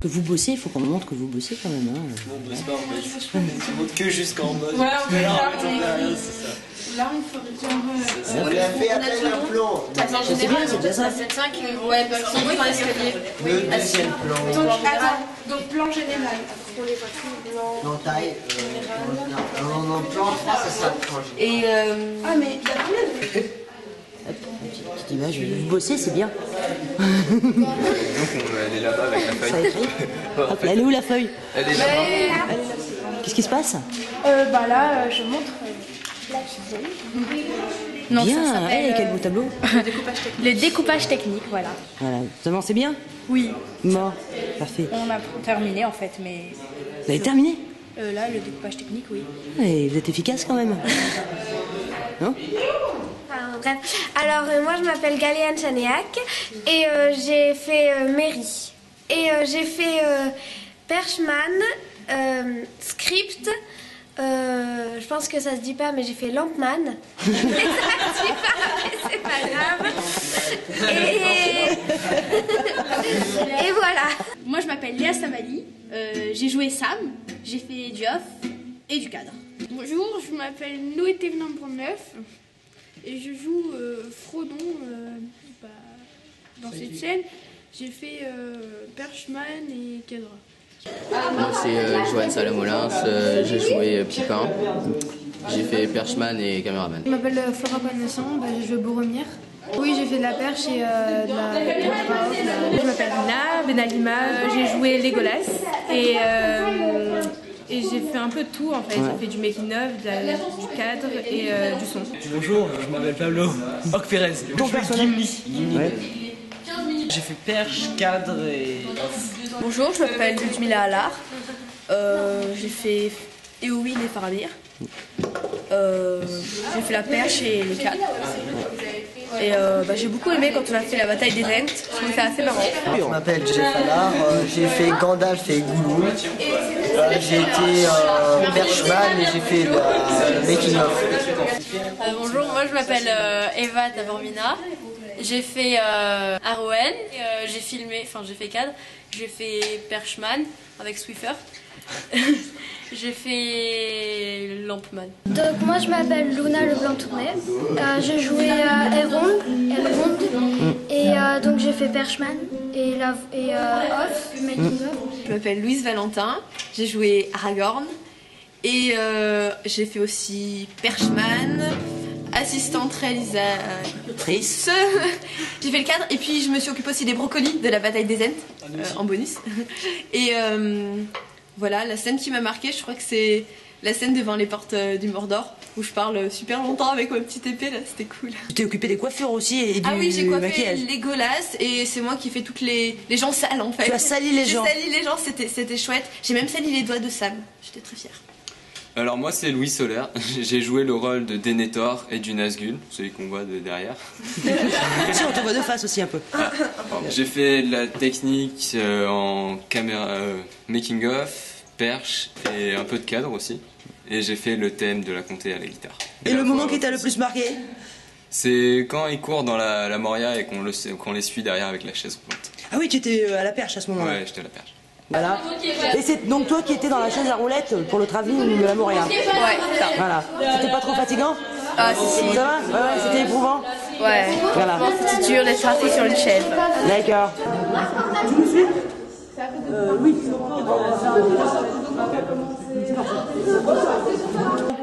Que vous bossez, il faut qu'on montre que vous bossez quand même. Hein. Non, on bosse pas, on montre que jusqu'en bas. Voilà, on fait Là, il faut On a fait appel à un plan. C'est bien, c'est déjà ça. 5, ouais, parce qu'ils sont dans l'escalier. Le deuxième plan. Donc, attends, donc plan général. Pour les voitures, plan. Non, taille. Non, plan 3, c'est ça. Et ah, mais il y a combien de... Petite image, vous bossez, c'est bien. Donc elle est là-bas avec la Ça feuille. écrit. Hop, elle est où la feuille? Elle est là-bas. Qu'est-ce qui se passe? Bah là, je montre la cuisine. Non, bien, ça s'appelle quel beau tableau. le découpage technique, voilà. Voilà, vous avancez bien? Oui. Bon, parfait. On a terminé en fait, mais... Vous avez terminé? Là, le découpage technique, oui. Et vous êtes efficace quand même. Non? Bref. Alors moi je m'appelle Galéane Chanéac et j'ai fait mairie. Et j'ai fait Perchman, script, je pense que ça se dit pas mais j'ai fait Lampman. Ça se dit pas mais c'est pas grave. Et voilà. Moi je m'appelle Léa Samali, j'ai joué Sam, j'ai fait du off et du cadre. Bonjour, je m'appelle Noé Thévenin Brunneuf et je joue Frodon dans cette scène. J'ai fait Perchman et Cadra. Moi c'est Joanne Salamolins, j'ai joué Pipin, j'ai fait Perchman et caméraman. Je m'appelle Flora Panassan, j'ai joué Boromir. Oui, j'ai fait de la perche et de la caméra off. Je m'appelle Lina Benalima, j'ai joué Legolas et j'ai fait un peu de tout en fait. J'ai fait du making-of, du cadre et du son. Bonjour, je m'appelle Pablo Ocperez. Ton personnage Ouais. J'ai fait perche, cadre et off. Bonjour, je m'appelle Ludmila Allard. J'ai fait Éowyn et Faramir. J'ai fait la perche et le cadre. Et j'ai beaucoup aimé quand on a fait la bataille des Ents. Je trouvais ça assez marrant. Je m'appelle Jeff Allard, j'ai fait Gandalf et Gollum. J'ai été Perchman et j'ai fait le making of. Bonjour, moi je m'appelle Eva Tavormina. J'ai fait Arwen, j'ai filmé, enfin j'ai fait cadre, j'ai fait Perchman avec Swiffer. J'ai fait Lampman. Donc moi je m'appelle Luna Leblanc-Tourné, j'ai joué Elrond et donc j'ai fait Perchman et off, making of. Je m'appelle Louise Valentin, j'ai joué Aragorn et j'ai fait aussi Perchman, assistante réalisatrice. J'ai fait le cadre et puis je me suis occupée aussi des brocolis de la bataille des Ents en bonus. Et voilà, la scène qui m'a marquée, je crois que c'est la scène devant les portes du Mordor où je parle super longtemps avec ma petite épée là, c'était cool. Tu t'es occupé des coiffures aussi et du Ah oui, j'ai coiffé maquillage. Legolas et c'est moi qui fais toutes les gens sales en fait. Tu as sali les gens. J'ai sali les gens, c'était chouette. J'ai même sali les doigts de Sam, j'étais très fière. Alors moi c'est Louis Solaire, j'ai joué le rôle de Denethor et du Nazgûl, celui qu'on voit de derrière. Si, on te voit de face aussi un peu. J'ai fait de la technique en caméra, making of, perche et un peu de cadre aussi. Et j'ai fait le thème de la comté à la guitare. Et le moment qui t'a le plus marqué? C'est quand ils courent dans la Moria et qu'on les suit derrière avec la chaise roulante. Ah oui, tu étais à la perche à ce moment-là. Ouais, j'étais à la perche. Voilà. Et c'est donc toi qui étais dans la chaise à roulette pour le travelling de la Moria. Ouais, ça. Voilà. C'était pas trop fatigant? Ah si. Ça va? Ouais, c'était éprouvant? Ouais. Voilà. C'était dur d'être assis sur une chaise. D'accord. Tu me suis? Oui.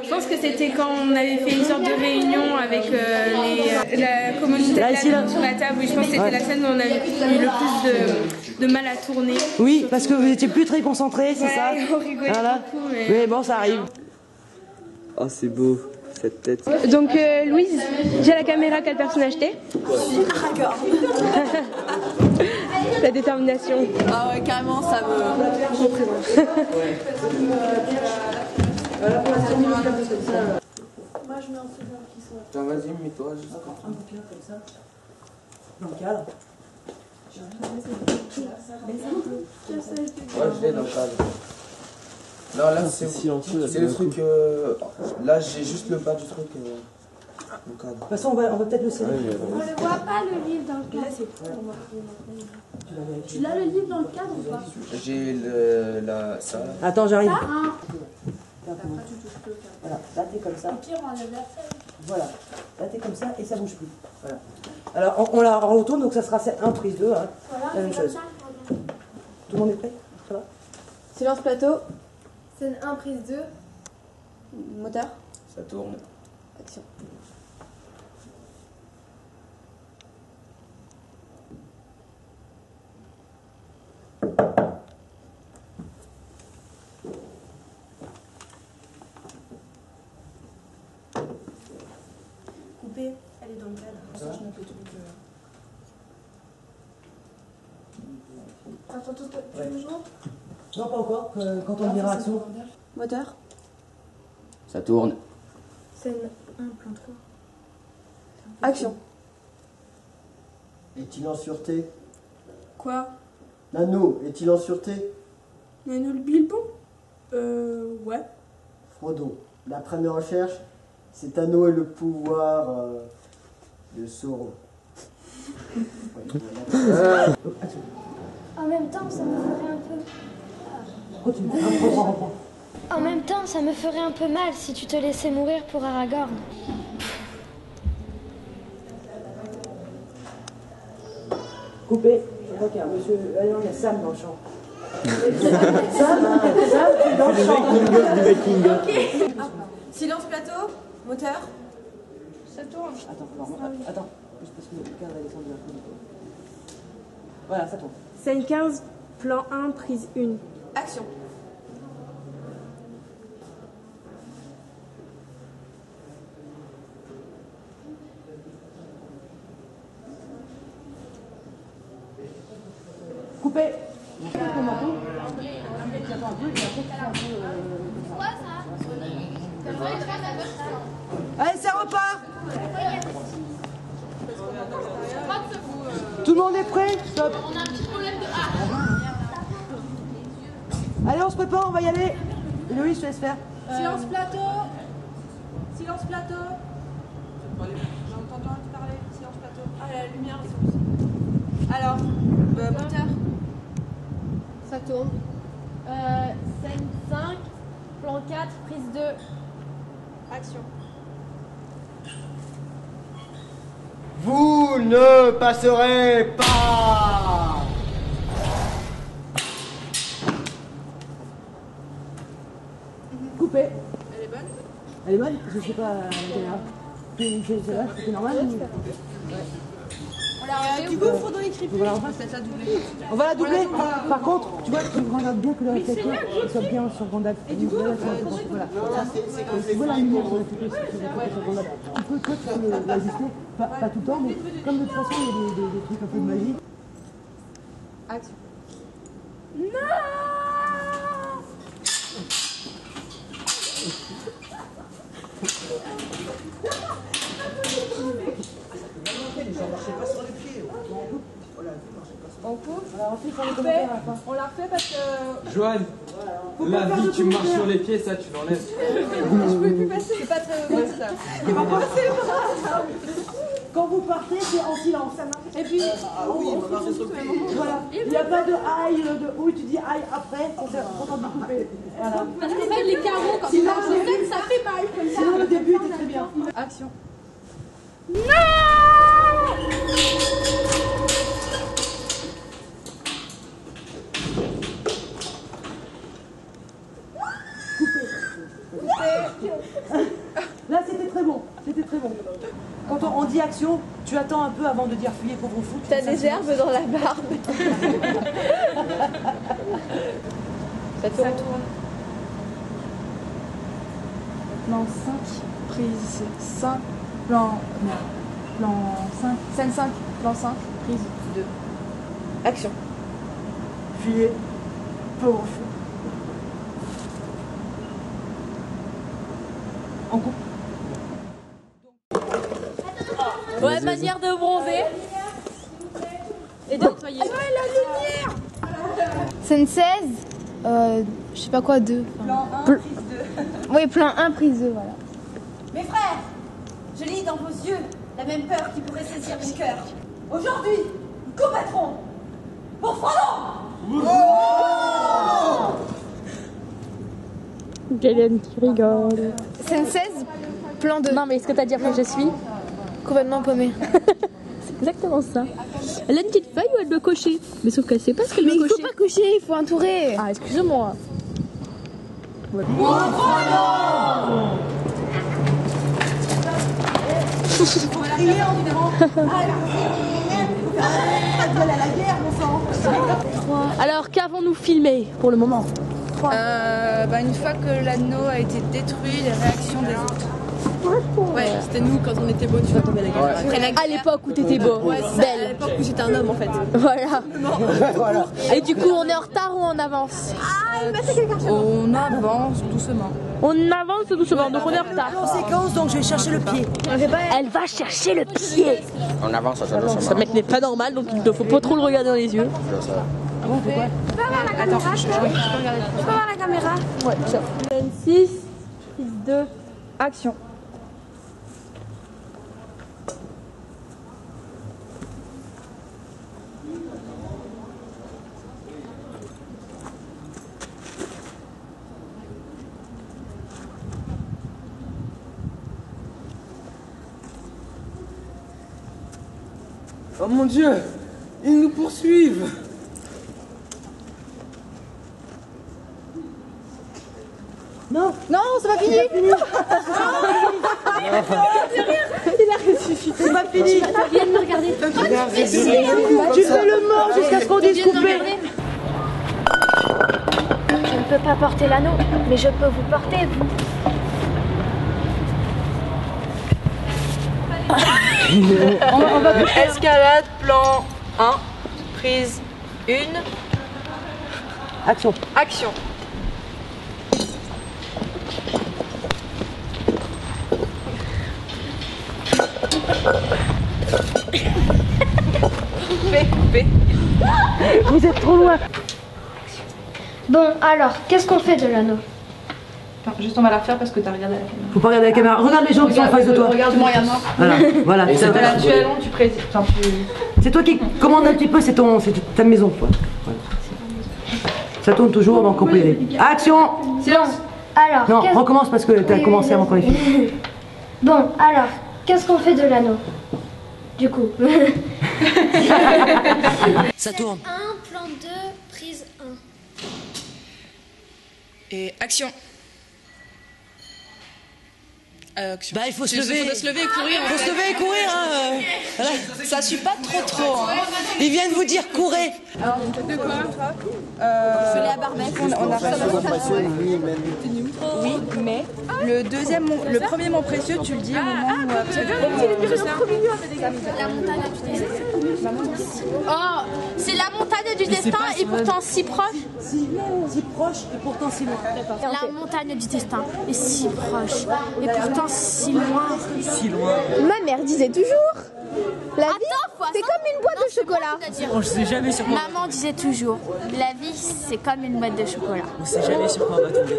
Je pense que c'était quand on avait fait une sorte de réunion avec la communauté là, ici, là. sur la table. Oui, je pense que c'était la scène où on avait eu le plus de mal à tourner. Oui, parce que vous étiez plus très concentrés, c'est Ouais, ça? on rigolait beaucoup. Mais bon, ça arrive. Oh, c'est beau, cette tête. Donc Louise, j'ai la caméra, quel personnage t'es? La détermination. Ah ouais, carrément, ça me représente. Moi je mets un peu dans qui soit. Tiens, vas-y, mets-toi juste Un peu bien comme ça. Dans le cadre. Ouais, je l'ai dans le cadre. Non, là c'est silencieux. C'est le truc. Là, j'ai juste le bas du truc. De toute façon, on va peut-être le serrer. On ne voit pas le livre dans le cadre. Tu l'as le livre dans le cadre ou pas? J'ai ça. Attends, j'arrive. Voilà, là t'es comme ça. Au pire, on enlève la feuille. Voilà, là t'es comme ça et ça bouge plus. Voilà. Alors on la retourne, donc ça sera 1 prise 2. Hein. Voilà, la même chose. Tout le monde est prêt? Ça va? Silence plateau. Scène 1, prise 2. Moteur. Ça tourne. Action. Coupée, elle est dans le cadre. Ça, je note le truc. Attends, tu veux jouer? Non, pas encore. Quand on dira action. Moteur. Ça tourne. Scène 1, plan 3. Action. Est-il en sûreté? Quoi? Nano, est-il en sûreté? Nano le Bilbon? Ouais. Frodon, d'après mes recherches, cet anneau est le pouvoir de Sauron. En même temps, ça me ferait un peu... Continue. En même temps, ça me ferait un peu mal si tu te laissais mourir pour Aragorn. Coupé. Je crois qu'il y a un monsieur. Ah non, il y a Sam dans le champ. Sam, tu es dans le champ. Ok. Silence plateau, moteur. Ça tourne. Attends. Juste parce que le cadre est descendu un peu. Voilà, ça tourne. Scène 15, plan 1, prise 1. Action. Coupé. Allez, ça repart. Tout le monde est prêt? Stop. On a un petit problème de... Allez, on se prépare, on va y aller. Loïs, je te laisse faire. Silence plateau. Silence plateau. J'ai entendu un parler. Silence plateau. Ah, la lumière, c'est aussi. Alors, moteur. Ça tourne. Scène 5, plan 4, prise 2. Action. Vous ne passerez pas! Coupé. Elle est bonne? Elle est bonne? Je sais pas. C'était normal? Du coup, Frodon écrit plus. Peut-être la doubler. On va la doubler. Par contre, tu vois, tu regardes bien que le réflecteur soit bien sur Gandalf. Et du coup, voilà. Tu vois la lumière sur Gandalf. Tu peux, toi, tu peux l'ajuster, pas tout le temps, mais comme de toute façon, il y a des trucs un peu de magie. Action. On coupe. Alors ensuite, on Coupé. On la refait parce que... Joanne, la vie, tu marches sur les pieds, ça, tu l'enlèves. Je pouvais plus passer. C'est pas très honnête, ça. C'est pas possible. Quand vous partez, c'est en silence. Et puis, voilà. Il n'y a pas de aïe, de oui, tu dis aïe après, quand on dit couper. Voilà. Parce que même les carreaux, quand tu marches les scènes, ça fait mal comme ça. Sinon, le début était très bien. Action. Là, c'était très bon. C'était très bon. Quand on dit action, tu attends un peu avant de dire fuyez pauvre fou. T'as des herbes dans la barbe. Ça tourne. Plan 5, prise 5, plan 5, scène 5, plan 5, prise 2. Action. Fuyez pauvre fou. En coupe. Ouais, manière de bronzer. Et de nettoyer. Ouais, la lumière. Scène 16, je sais pas quoi, 2. Plan 1, prise 2. Oui, plan 1, prise 2, voilà. Mes frères, Je lis dans vos yeux la même peur qui pourrait saisir mon cœur. Aujourd'hui, nous combattrons pour Frodon. Galen qui rigole. Scène 16, plan 2. Non, mais est-ce que t'as dit après je suis Complètement paumé. C'est exactement ça. Elle a une petite feuille où elle doit cocher. Mais sauf qu'elle sait pas ce qu'elle doit Mais il cocher. faut pas cocher, il faut entourer. Ah, excusez-moi. Alors, qu'avons-nous filmé pour le moment? Une fois que l'anneau a été détruit, les réactions des autres. Ouais, c'était nous quand on était beaux, tu vois, tomber la gueule. Après la guerre. À l'époque où t'étais beau. Ouais, c'est ça, à l'époque où j'étais un homme en fait. Voilà. Et du coup, on est en retard ou on avance? On avance doucement. On avance doucement, donc on est en retard. Conséquence, donc je vais chercher le pied. Elle va chercher le pied. On avance, Ce mec n'est pas normal, donc il ne faut pas trop le regarder dans les yeux. Tu peux avoir la caméra? Je peux avoir la caméra? Ouais, ça. 6, 2, action. Oh mon Dieu, ils nous poursuivent. Non, non, c'est pas fini. Il a ressuscité. C'est pas fini. Viens de me regarder. Tu fais le mort jusqu'à ce qu'on dise couper. Je ne peux pas porter l'anneau, mais je peux vous porter, vous. On va escalade, plan 1, prise 1. Action. Action. Coupé. Vous êtes trop loin. Bon, alors, qu'est-ce qu'on fait de l'anneau? Attends, juste on va la refaire parce que t'as regardé la caméra. Faut pas regarder la caméra. Regarde les gens qui sont en face de toi. Regarde-moi, regarde-moi. Voilà. Tu es long, tu présides. Enfin, C'est toi qui commande un petit peu, c'est ta maison. Quoi. Voilà. Ça tourne toujours, donc on peut y aller. Action. Silence. Alors, non, recommence parce que t'as commencé avant qu'on ait fini. Bon, alors, qu'est-ce qu'on fait de l'anneau? Du coup. Ça tourne. 1, plan 2, prise 1. Et action. Bah il faut se lever. Faut se lever et courir. Faut se lever et courir. Hein. Voilà. Ça suit pas trop. Hein. Ils viennent vous dire courez. Alors, de quoi Je l'ai à Barbès. On a oui, mais le premier mot précieux, tu le dis au moment où... La montagne du destin. Oh, c'est la montagne du destin et pourtant si proche. Si proche et pourtant si loin. La montagne du destin est si proche et pourtant si loin. Si loin. Ma mère disait toujours, la vie, c'est comme une boîte de chocolat. On sait jamais sur quoi. Maman disait toujours, la vie c'est comme une boîte de chocolat. On sait jamais sur quoi on va tomber.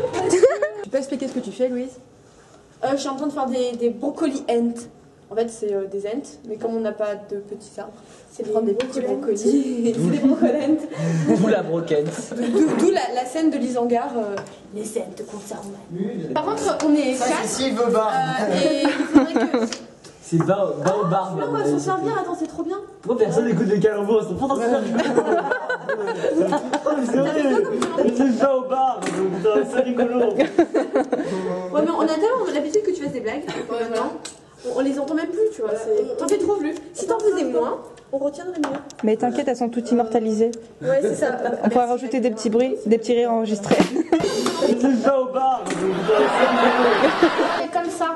Tu peux expliquer ce que tu fais, Louise? Je suis en train de faire des brocolis ent. En fait, c'est des ents, mais comme on n'a pas de petits arbres, c'est de prendre des petits brocolis. C'est des brocolentes. D'où la broquette. D'où la scène de l'Isangar. Les ents conservent. Par contre, on est 4. C'est Sylve Bar. Et il faudrait que... C'est va au bar. on va s'en servir, attends, c'est trop bien. Moi, personne n'écoute les calembours, c'est pas c'est va au bar, c'est rigolo. Ouais, mais on a tellement l'habitude que tu fasses des blagues. Maintenant, on les entend même plus, tu vois. T'en fais trop plus. Si t'en faisais moins, on retiendrait mieux. Mais t'inquiète, elles sont toutes immortalisées. Ouais, c'est ça. On pourra rajouter des petits bruits, des petits rires enregistrés. C'est va au bar. C'est comme ça.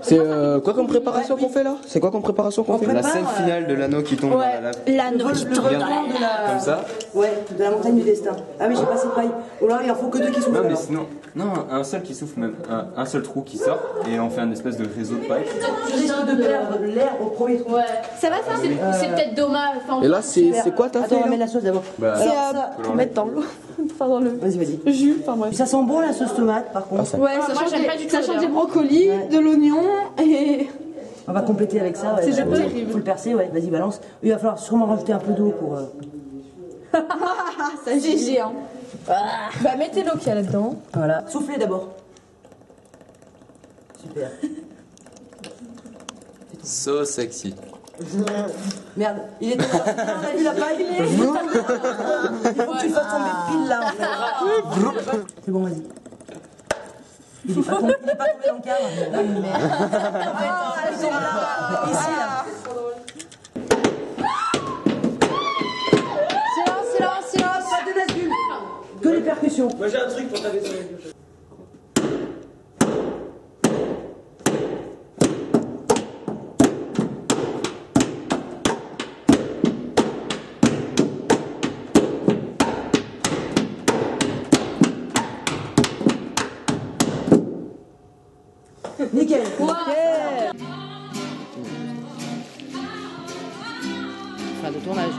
C'est quoi comme préparation qu'on fait là? C'est quoi comme préparation qu'on fait? La scène finale de l'anneau qui tombe dans la lave. L'anneau qui tombe dans la lave. Comme ça? Ouais, de la montagne du destin. Ah mais j'ai pas assez de paille. Oh là, il en faut que 2 qui soufflent. Non, mais alors. sinon, non, un seul qui souffle même, un seul trou qui sort et on fait un espèce de réseau de pipe. Tu risques de perdre l'air au premier trou. Ouais. Ça va ça? C'est peut-être dommage. Enfin, Et là, c'est quoi ta Attends, fait on va là? mettre la sauce d'abord. Bah, Alors, C'est ça, à mettre dans l'eau. Enfin, dans le vas-y. jus. Enfin bref. Ça sent bon la sauce tomate par contre. Ouais, moi, ça j'aime pas du tout change l'odeur. des brocolis, de l'oignon et On va compléter avec ça. C'est Faut le percer, ouais, vas-y, balance. Il va falloir sûrement rajouter un peu d'eau pour. Ça GG, hein. Bah, mettez l'eau qu'il y a là-dedans. Voilà, soufflez d'abord. Super. So sexy. Merde, il est tombé. On a vu la paille. Il faut que tu le fasses tomber pile là. C'est bon, vas-y. Il est pas tombé dans le cadre. Ici, là. Silence, pas de bascule. Que les percussions. Moi j'ai un truc pour taper sur les gueules. Nickel. Fin de tournage.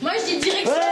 Moi je dis direction.